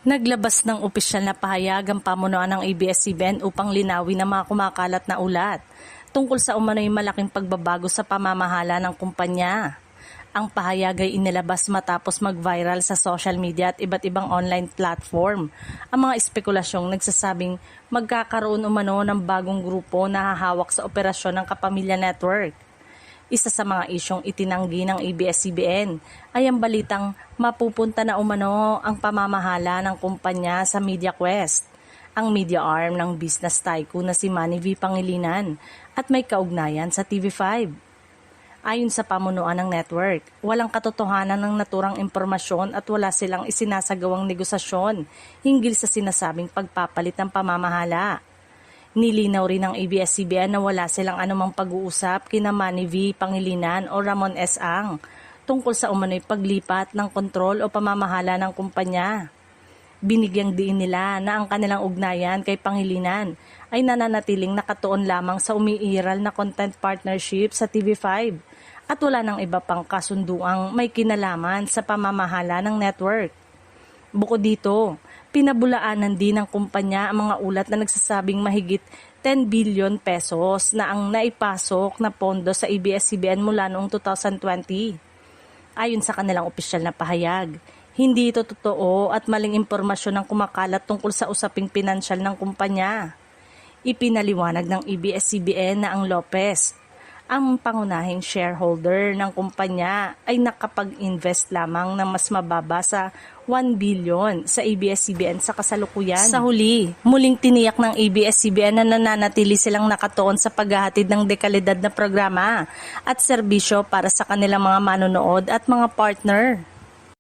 Naglabas ng opisyal na pahayag ang pamunuan ng ABS-CBN upang linawin ang mga kumakalat na ulat tungkol sa umano'y malaking pagbabago sa pamamahala ng kumpanya. Ang pahayag ay inilabas matapos mag-viral sa social media at iba't ibang online platform ang mga espekulasyong nagsasabing magkakaroon umano ng bagong grupo na hahawak sa operasyon ng Kapamilya Network. Isa sa mga isyong itinanggi ng ABS-CBN ay ang balitang mapupunta na umano ang pamamahala ng kumpanya sa MediaQuest, ang media arm ng business tycoon na si Manny V. Pangilinan at may kaugnayan sa TV5. Ayon sa pamunuan ng network, walang katotohanan ng naturang impormasyon at wala silang isinasagawang negosasyon hinggil sa sinasabing pagpapalit ng pamamahala. Nilinaw rin ng ABS-CBN na wala silang anumang pag-uusap kina Manny V. Pangilinan o Ramon S. Ang tungkol sa umano'y paglipat ng kontrol o pamamahala ng kumpanya. Binigyang diin nila na ang kanilang ugnayan kay Pangilinan ay nananatiling nakatuon lamang sa umiiral na content partnership sa TV5 at wala nang iba pang kasunduang may kinalaman sa pamamahala ng network. Bukod dito, pinabulaanan din ng kumpanya ang mga ulat na nagsasabing mahigit 10 billion pesos na ang naipasok na pondo sa ABS-CBN mula noong 2020. Ayon sa kanilang opisyal na pahayag, hindi ito totoo at maling impormasyon ang kumakalat tungkol sa usaping pinansyal ng kumpanya. Ipinaliwanag ng ABS-CBN na ang Lopez, ang pangunahing shareholder ng kumpanya, ay nakapag-invest lamang ng mas mababa sa 1 billion sa ABS-CBN sa kasalukuyan. Sa huli, muling tiniyak ng ABS-CBN na nananatili silang nakatuon sa paghahatid ng dekalidad na programa at serbisyo para sa kanilang mga manonood at mga partner.